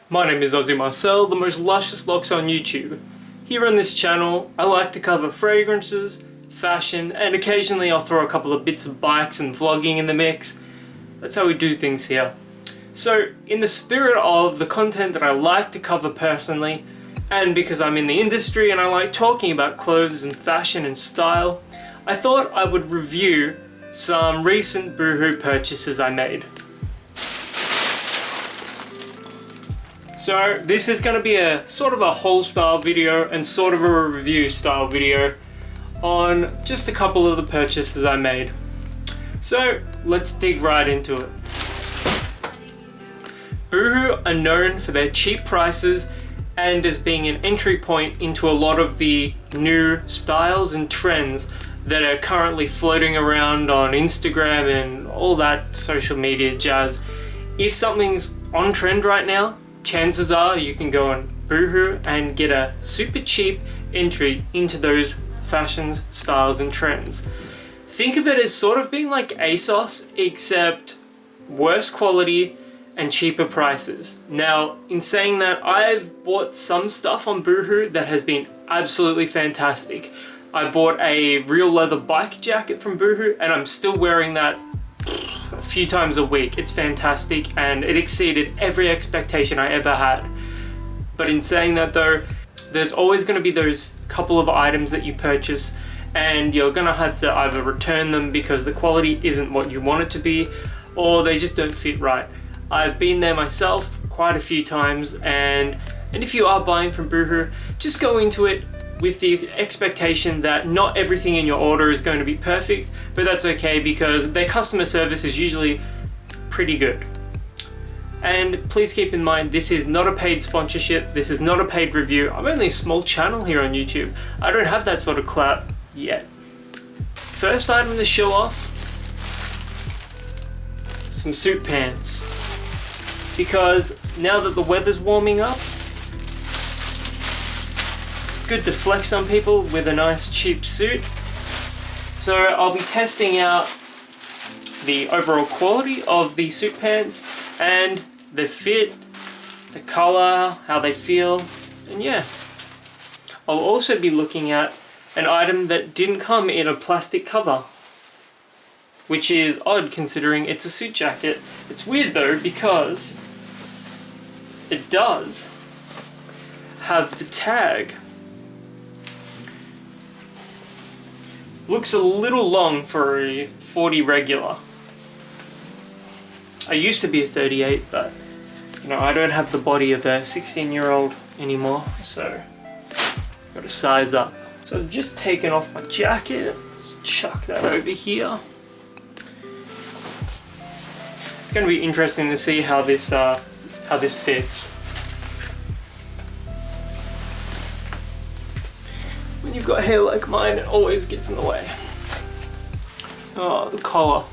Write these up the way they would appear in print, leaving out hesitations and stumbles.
My name is Ozzy Marcel, the most luscious locks on YouTube. Here on this channel, I like to cover fragrances, fashion, and occasionally I'll throw a couple of bits of bikes and vlogging in the mix. That's how we do things here. So, in the spirit of the content that I like to cover personally, and because I'm in the industry and I like talking about clothes and fashion and style, I thought I would review some recent Boohoo purchases I made. So this is going to be a sort of a haul style video and sort of a review style video on just a couple of the purchases I made. So let's dig right into it. Boohoo are known for their cheap prices and as being an entry point into a lot of the new styles and trends that are currently floating around on Instagram and all that social media jazz. If something's on trend right now, chances are you can go on Boohoo and get a super cheap entry into those fashions, styles and trends. Think of it as sort of being like ASOS, except worse quality and cheaper prices. Now, in saying that, I've bought some stuff on Boohoo that has been absolutely fantastic. I bought a real leather bike jacket from Boohoo and I'm still wearing that a few times a week. It's fantastic and it exceeded every expectation I ever had. But in saying that though, there's always going to be those couple of items that you purchase and you're going to have to either return them because the quality isn't what you want it to be or they just don't fit right. I've been there myself quite a few times and if you are buying from Boohoo, just go into it with the expectation that not everything in your order is going to be perfect, but that's okay because their customer service is usually pretty good. And please keep in mind, this is not a paid sponsorship, this is not a paid review. I'm only a small channel here on YouTube. I don't have that sort of clout yet. First item to show off, some suit pants. Because now that the weather's warming up, good to flex on people with a nice cheap suit. So I'll be testing out the overall quality of the suit pants and the fit, the color, how they feel, and yeah. I'll also be looking at an item that didn't come in a plastic cover, which is odd considering it's a suit jacket. It's weird though because it does have the tag. Looks a little long for a 40 regular. I used to be a 38, but you know, I don't have the body of a 16-year-old anymore, so gotta size up. So I've just taken off my jacket, just chuck that over here. It's gonna be interesting to see how this fits. When you've got hair like mine, it always gets in the way. Oh, the collar.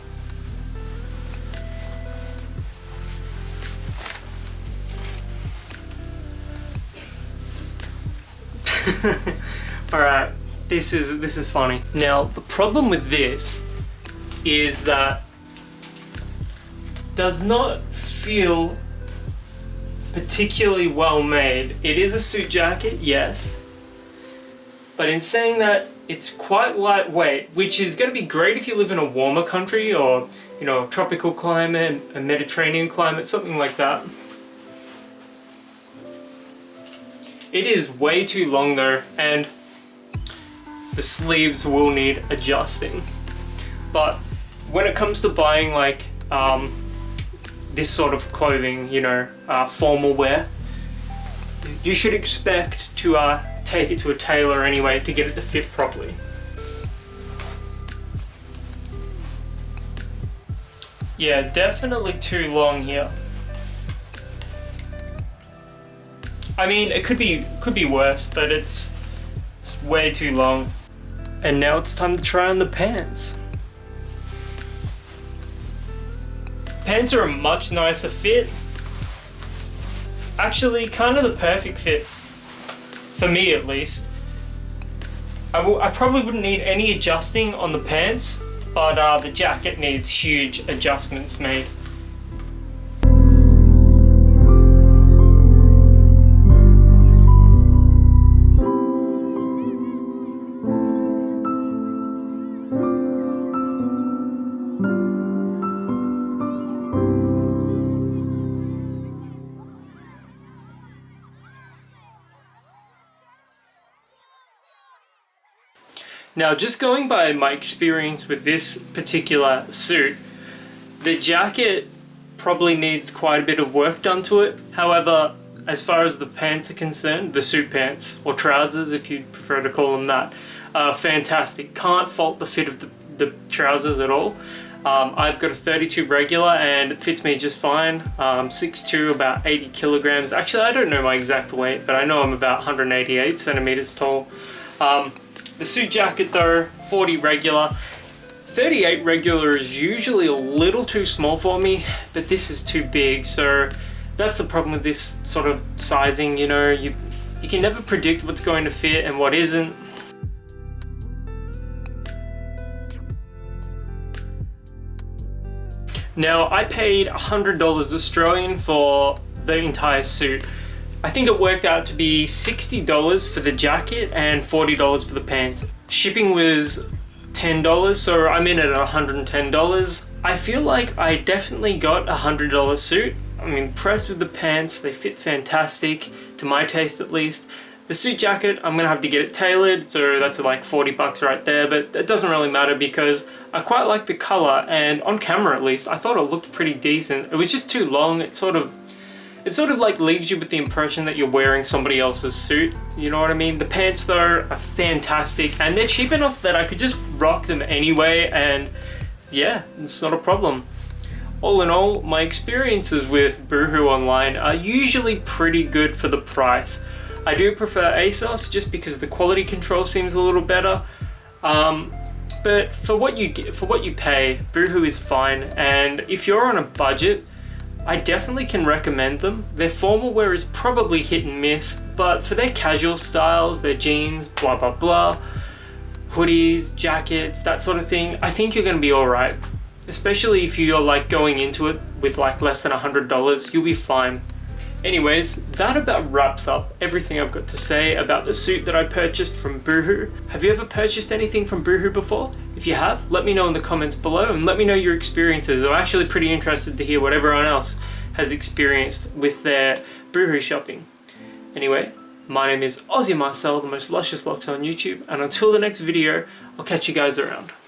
Alright, this is funny. Now, the problem with this is that it does not feel particularly well made. It is a suit jacket, yes. But in saying that, it's quite lightweight, which is going to be great if you live in a warmer country or, you know, a tropical climate, a Mediterranean climate, something like that. It is way too long though, and the sleeves will need adjusting. But when it comes to buying like this sort of clothing, you know, formal wear, you should expect to take it to a tailor anyway to get it to fit properly. Yeah, definitely too long here. I mean, it could be worse, but it's way too long. And now it's time to try on the pants. Pants are a much nicer fit. Actually, kind of the perfect fit. For me at least. I probably wouldn't need any adjusting on the pants, but the jacket needs huge adjustments made. Now, just going by my experience with this particular suit, the jacket probably needs quite a bit of work done to it. However, as far as the pants are concerned, the suit pants, or trousers if you prefer to call them that, are fantastic. Can't fault the fit of the trousers at all. I've got a 32 regular and it fits me just fine. 6'2", about 80 kilograms. Actually, I don't know my exact weight, but I know I'm about 188 centimeters tall. The suit jacket though, 40 regular. 38 regular is usually a little too small for me, but this is too big, so that's the problem with this sort of sizing, you know, you can never predict what's going to fit and what isn't. Now, I paid $100 Australian for the entire suit. I think it worked out to be $60 for the jacket and $40 for the pants. Shipping was $10, so I'm in at $110. I feel like I definitely got a $100 suit. I'm impressed with the pants, they fit fantastic, to my taste at least. The suit jacket, I'm gonna have to get it tailored, so that's like 40 bucks right there, but it doesn't really matter because I quite like the color, and on camera at least, I thought it looked pretty decent. It was just too long. It sort of like leaves you with the impression that you're wearing somebody else's suit, you know what I mean? The pants though are fantastic, and they're cheap enough that I could just rock them anyway, and yeah, it's not a problem. All in all, my experiences with Boohoo online are usually pretty good for the price. I do prefer ASOS just because the quality control seems a little better. But for what you get, for what you pay, Boohoo is fine, and if you're on a budget, I definitely can recommend them. Their formal wear is probably hit and miss, but for their casual styles, their jeans, blah blah blah, hoodies, jackets, that sort of thing, I think you're gonna be alright. Especially if you're like going into it with like less than $100, you'll be fine. Anyways, that about wraps up everything I've got to say about the suit that I purchased from Boohoo. Have you ever purchased anything from Boohoo before? If you have, let me know in the comments below and let me know your experiences. I'm actually pretty interested to hear what everyone else has experienced with their Boohoo shopping. Anyway, my name is Aussie Marcel, the most luscious locks on YouTube, and until the next video, I'll catch you guys around.